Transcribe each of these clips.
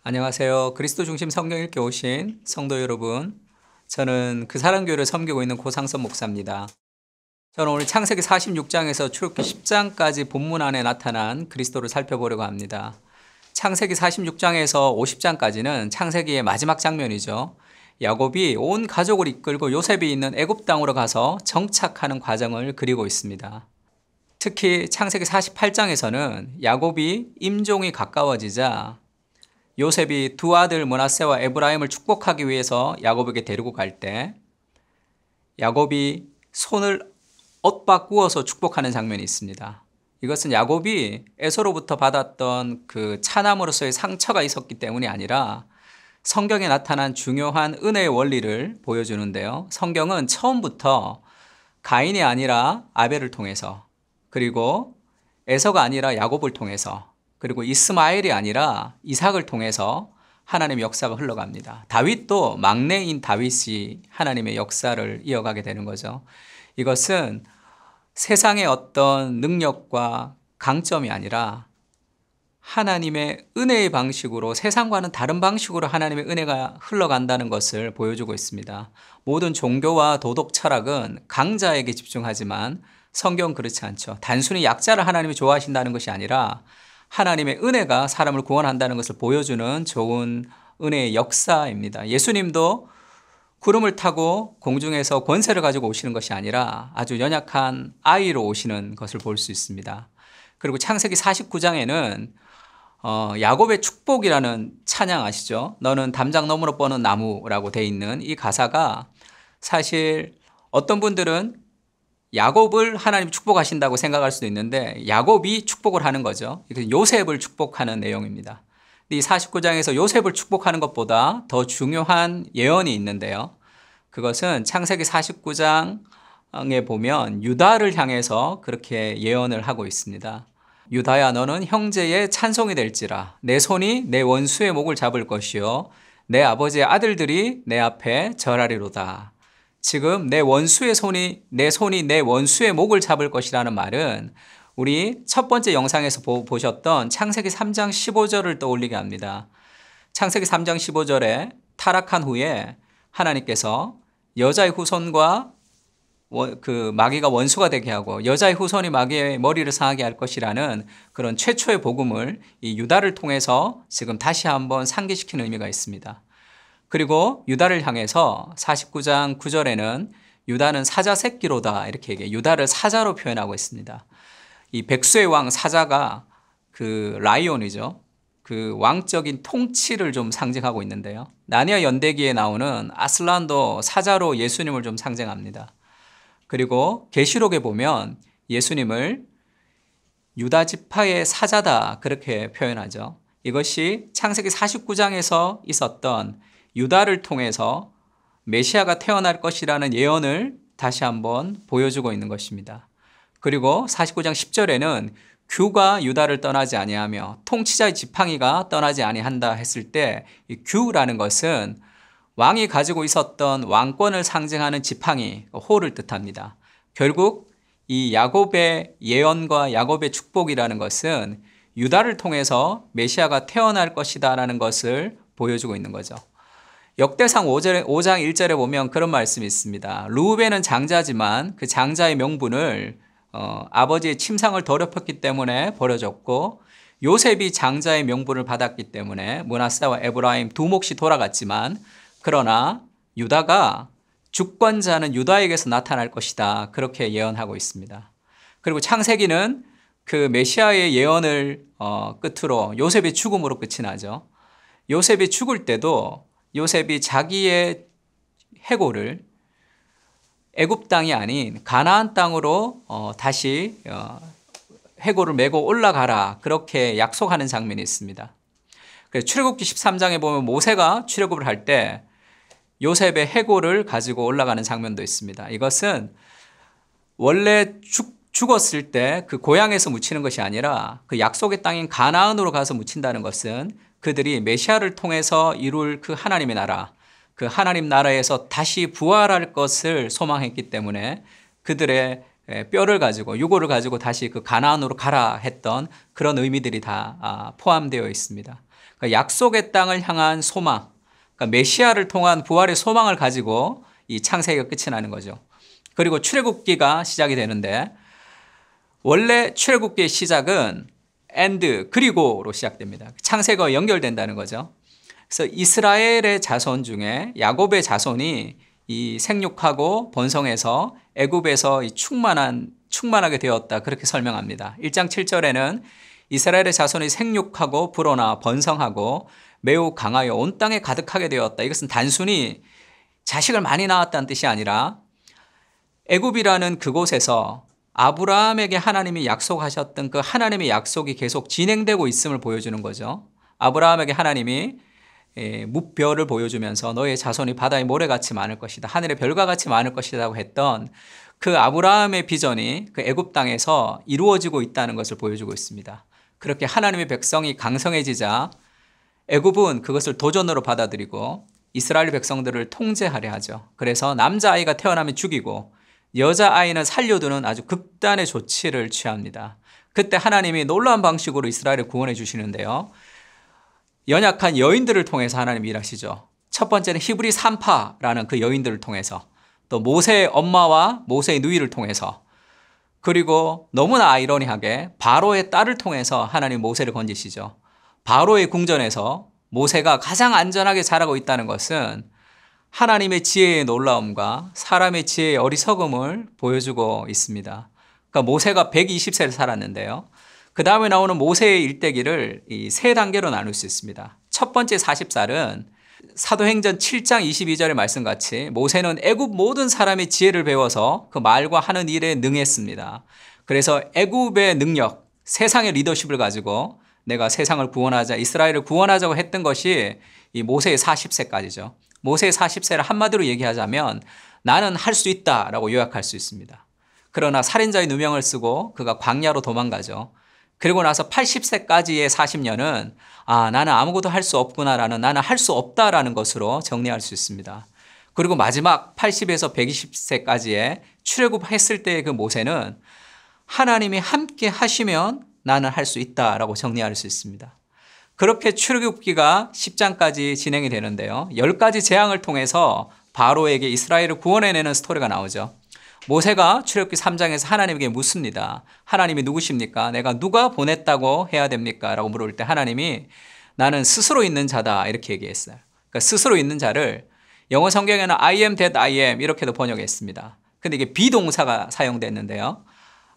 안녕하세요. 그리스도 중심 성경 읽기 오신 성도 여러분. 저는 그 사랑교회를 섬기고 있는 고상선 목사입니다. 저는 오늘 창세기 46장에서 출애굽기 10장까지 본문 안에 나타난 그리스도를 살펴보려고 합니다. 창세기 46장에서 50장까지는 창세기의 마지막 장면이죠. 야곱이 온 가족을 이끌고 요셉이 있는 애굽 땅으로 가서 정착하는 과정을 그리고 있습니다. 특히 창세기 48장에서는 야곱이 임종이 가까워지자 요셉이 두 아들 므낫세와 에브라임을 축복하기 위해서 야곱에게 데리고 갈 때 야곱이 손을 엇바꾸어서 축복하는 장면이 있습니다. 이것은 야곱이 에서로부터 받았던 그 차남으로서의 상처가 있었기 때문이 아니라 성경에 나타난 중요한 은혜의 원리를 보여주는데요. 성경은 처음부터 가인이 아니라 아벨을 통해서, 그리고 에서가 아니라 야곱을 통해서, 그리고 이스마엘이 아니라 이삭을 통해서 하나님의 역사가 흘러갑니다. 다윗도 막내인 다윗이 하나님의 역사를 이어가게 되는 거죠. 이것은 세상의 어떤 능력과 강점이 아니라 하나님의 은혜의 방식으로, 세상과는 다른 방식으로 하나님의 은혜가 흘러간다는 것을 보여주고 있습니다. 모든 종교와 도덕 철학은 강자에게 집중하지만 성경은 그렇지 않죠. 단순히 약자를 하나님이 좋아하신다는 것이 아니라 하나님의 은혜가 사람을 구원한다는 것을 보여주는 좋은 은혜의 역사입니다. 예수님도 구름을 타고 공중에서 권세를 가지고 오시는 것이 아니라 아주 연약한 아이로 오시는 것을 볼 수 있습니다. 그리고 창세기 49장에는 야곱의 축복이라는 찬양 아시죠? 너는 담장 너머로 뻗은 나무라고 돼 있는 이 가사가, 사실 어떤 분들은 야곱을 하나님이 축복하신다고 생각할 수도 있는데 야곱이 축복을 하는 거죠. 요셉을 축복하는 내용입니다. 이 49장에서 요셉을 축복하는 것보다 더 중요한 예언이 있는데요. 그것은 창세기 49장에 보면 유다를 향해서 그렇게 예언을 하고 있습니다. 유다야, 너는 형제의 찬송이 될지라. 내 손이 내 원수의 목을 잡을 것이요 내 아버지의 아들들이 내 앞에 절하리로다. 지금 내 손이 내 원수의 목을 잡을 것이라는 말은 우리 첫 번째 영상에서 보셨던 창세기 3장 15절을 떠올리게 합니다. 창세기 3장 15절에 타락한 후에 하나님께서 여자의 후손과 그 마귀가 원수가 되게 하고 여자의 후손이 마귀의 머리를 상하게 할 것이라는 그런 최초의 복음을 이 유다를 통해서 지금 다시 한번 상기시키는 의미가 있습니다. 그리고 유다를 향해서 49장 9절에는 유다는 사자 새끼로다 이렇게 얘기해요. 유다를 사자로 표현하고 있습니다. 이 백수의 왕 사자가 그 라이온이죠. 그 왕적인 통치를 좀 상징하고 있는데요. 나니아 연대기에 나오는 아슬란도 사자로 예수님을 좀 상징합니다. 그리고 계시록에 보면 예수님을 유다 지파의 사자다 그렇게 표현하죠. 이것이 창세기 49장에서 있었던 유다를 통해서 메시아가 태어날 것이라는 예언을 다시 한번 보여주고 있는 것입니다. 그리고 49장 10절에는 규가 유다를 떠나지 아니하며 통치자의 지팡이가 떠나지 아니한다 했을 때 이 규라는 것은 왕이 가지고 있었던 왕권을 상징하는 지팡이, 호를 뜻합니다. 결국 이 야곱의 예언과 야곱의 축복이라는 것은 유다를 통해서 메시아가 태어날 것이다라는 것을 보여주고 있는 거죠. 역대상 5장 1절에 보면 그런 말씀이 있습니다. 르우벤은 장자지만 그 장자의 명분을 아버지의 침상을 더럽혔기 때문에 버려졌고, 요셉이 장자의 명분을 받았기 때문에 므낫세와 에브라임 두 몫이 돌아갔지만, 그러나 유다가 주권자는 유다에게서 나타날 것이다 그렇게 예언하고 있습니다. 그리고 창세기는 그 메시아의 예언을 끝으로 요셉의 죽음으로 끝이 나죠. 요셉이 죽을 때도 요셉이 자기의 해골을 애굽 땅이 아닌 가나안 땅으로 다시 해골을 메고 올라가라 그렇게 약속하는 장면이 있습니다. 그래서 출애굽기 13장에 보면 모세가 출애굽을 할 때 요셉의 해골을 가지고 올라가는 장면도 있습니다. 이것은 원래 죽었을 때 그 고향에서 묻히는 것이 아니라 그 약속의 땅인 가나안으로 가서 묻힌다는 것은 그들이 메시아를 통해서 이룰 그 하나님의 나라, 그 하나님 나라에서 다시 부활할 것을 소망했기 때문에 그들의 뼈를 가지고 유골을 가지고 다시 그 가나안으로 가라 했던 그런 의미들이 다 포함되어 있습니다. 그러니까 약속의 땅을 향한 소망, 그러니까 메시아를 통한 부활의 소망을 가지고 이 창세기가 끝이 나는 거죠. 그리고 출애굽기가 시작이 되는데 원래 출애굽기의 시작은 and 그리고로 시작됩니다. 창세기가 연결된다는 거죠. 그래서 이스라엘의 자손 중에 야곱의 자손이 이 생육하고 번성해서 애굽에서 충만하게 되었다 그렇게 설명합니다. 1장 7절에는 이스라엘의 자손이 생육하고 불어나 번성하고 매우 강하여 온 땅에 가득하게 되었다. 이것은 단순히 자식을 많이 낳았다는 뜻이 아니라 애굽이라는 그곳에서 아브라함에게 하나님이 약속하셨던 그 하나님의 약속이 계속 진행되고 있음을 보여주는 거죠. 아브라함에게 하나님이 무별을 보여주면서 너의 자손이 바다의 모래같이 많을 것이다. 하늘의 별과 같이 많을 것이라고 했던 그 아브라함의 비전이 그 애굽 땅에서 이루어지고 있다는 것을 보여주고 있습니다. 그렇게 하나님의 백성이 강성해지자 애굽은 그것을 도전으로 받아들이고 이스라엘 백성들을 통제하려 하죠. 그래서 남자아이가 태어나면 죽이고 여자아이는 살려두는 아주 극단의 조치를 취합니다. 그때 하나님이 놀라운 방식으로 이스라엘을 구원해 주시는데요. 연약한 여인들을 통해서 하나님이 일하시죠. 첫 번째는 히브리 산파라는 그 여인들을 통해서, 또 모세의 엄마와 모세의 누이를 통해서, 그리고 너무나 아이러니하게 바로의 딸을 통해서 하나님 모세를 건지시죠. 바로의 궁전에서 모세가 가장 안전하게 자라고 있다는 것은 하나님의 지혜의 놀라움과 사람의 지혜의 어리석음을 보여주고 있습니다. 그러니까 모세가 120세를 살았는데요. 그 다음에 나오는 모세의 일대기를 이 세 단계로 나눌 수 있습니다. 첫 번째 40살은 사도행전 7장 22절의 말씀같이 모세는 애굽 모든 사람의 지혜를 배워서 그 말과 하는 일에 능했습니다. 그래서 애굽의 능력, 세상의 리더십을 가지고 내가 세상을 구원하자, 이스라엘을 구원하자고 했던 것이 이 모세의 40세까지죠. 모세의 40세를 한마디로 얘기하자면 나는 할 수 있다라고 요약할 수 있습니다. 그러나 살인자의 누명을 쓰고 그가 광야로 도망가죠. 그리고 나서 80세까지의 40년은 나는 아무것도 할 수 없구나라는, 나는 할 수 없다라는 것으로 정리할 수 있습니다. 그리고 마지막 80에서 120세까지의 출애굽했을 때의 그 모세는 하나님이 함께 하시면 나는 할 수 있다라고 정리할 수 있습니다. 그렇게 출애굽기가 10장까지 진행이 되는데요. 10가지 재앙을 통해서 바로에게 이스라엘을 구원해내는 스토리가 나오죠. 모세가 출애굽기 3장에서 하나님에게 묻습니다. 하나님이 누구십니까? 내가 누가 보냈다고 해야 됩니까? 라고 물을 때 하나님이 나는 스스로 있는 자다 이렇게 얘기했어요. 그러니까 스스로 있는 자를 영어 성경에는 I am that I am 이렇게도 번역했습니다. 근데 이게 비동사가 사용됐는데요.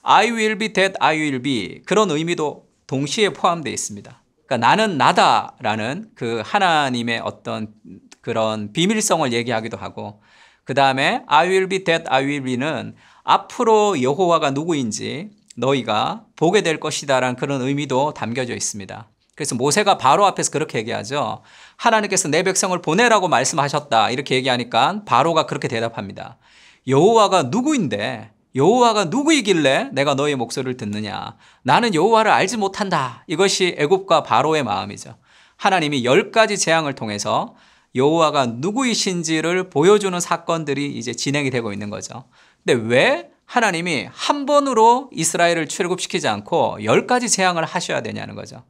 I will be that I will be 그런 의미도 동시에 포함되어 있습니다. 그러니까 나는 나다라는 그 하나님의 어떤 그런 비밀성을 얘기하기도 하고, 그 다음에 I will be that I will be는 앞으로 여호와가 누구인지 너희가 보게 될 것이다라는 그런 의미도 담겨져 있습니다. 그래서 모세가 바로 앞에서 그렇게 얘기하죠. 하나님께서 내 백성을 보내라고 말씀하셨다 이렇게 얘기하니까 바로가 그렇게 대답합니다. 여호와가 누구인데, 여호와가 누구이길래 내가 너의 목소리를 듣느냐. 나는 여호와를 알지 못한다. 이것이 애굽과 바로의 마음이죠. 하나님이 10가지 재앙을 통해서 여호와가 누구이신지를 보여주는 사건들이 이제 진행이 되고 있는 거죠. 근데 왜 하나님이 한 번으로 이스라엘을 출애굽시키지 않고 10가지 재앙을 하셔야 되냐는 거죠.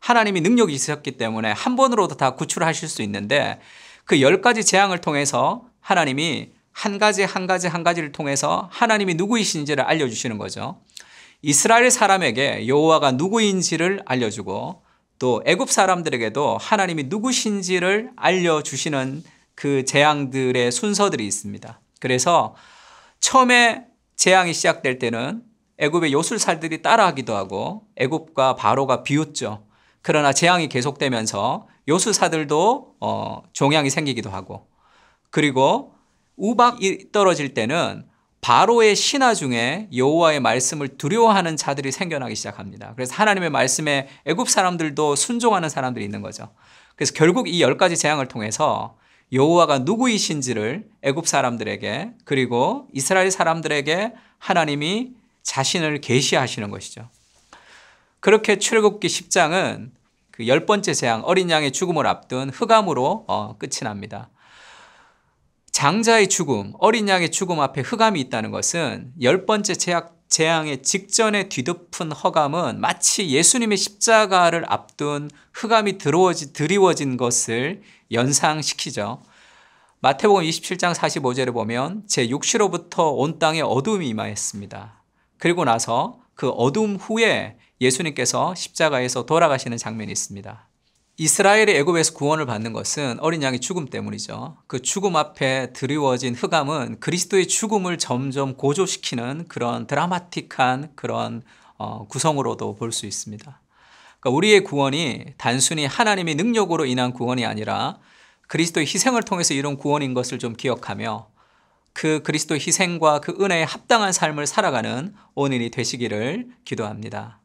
하나님이 능력이 있었기 때문에 한 번으로도 다 구출하실 수 있는데 그 10가지 재앙을 통해서 하나님이 한 가지를 통해서 하나님이 누구이신지를 알려주시는 거죠. 이스라엘 사람에게 여호와가 누구인지를 알려주고 또 애굽 사람들에게도 하나님이 누구신지를 알려주시는 그 재앙들의 순서들이 있습니다. 그래서 처음에 재앙이 시작될 때는 애굽의 요술살들이 따라하기도 하고 애굽과 바로가 비웃죠. 그러나 재앙이 계속되면서 요술사들도 종양이 생기기도 하고, 그리고 우박이 떨어질 때는 바로의 신하 중에 여호와의 말씀을 두려워하는 자들이 생겨나기 시작합니다. 그래서 하나님의 말씀에 애굽 사람들도 순종하는 사람들이 있는 거죠. 그래서 결국 이 10가지 재앙을 통해서 여호와가 누구이신지를 애굽 사람들에게 그리고 이스라엘 사람들에게 하나님이 자신을 계시하시는 것이죠. 그렇게 출애굽기 10장은 그 10번째 재앙, 어린 양의 죽음을 앞둔 흑암으로 끝이 납니다. 장자의 죽음, 어린 양의 죽음 앞에 흑암이 있다는 것은 10번째 재앙의 직전에 뒤덮은 허감은 마치 예수님의 십자가를 앞둔 흑암이 드리워진 것을 연상시키죠. 마태복음 27장 45절에 보면 제 육시로부터 온 땅에 어두움이 임하였습니다. 그리고 나서 그 어두움 후에 예수님께서 십자가에서 돌아가시는 장면이 있습니다. 이스라엘이 애굽에서 구원을 받는 것은 어린 양의 죽음 때문이죠. 그 죽음 앞에 드리워진 흑암은 그리스도의 죽음을 점점 고조시키는 그런 드라마틱한 그런 구성으로도 볼 수 있습니다. 그러니까 우리의 구원이 단순히 하나님의 능력으로 인한 구원이 아니라 그리스도의 희생을 통해서 이룬 구원인 것을 좀 기억하며 그 그리스도의 희생과 그 은혜에 합당한 삶을 살아가는 오늘이 되시기를 기도합니다.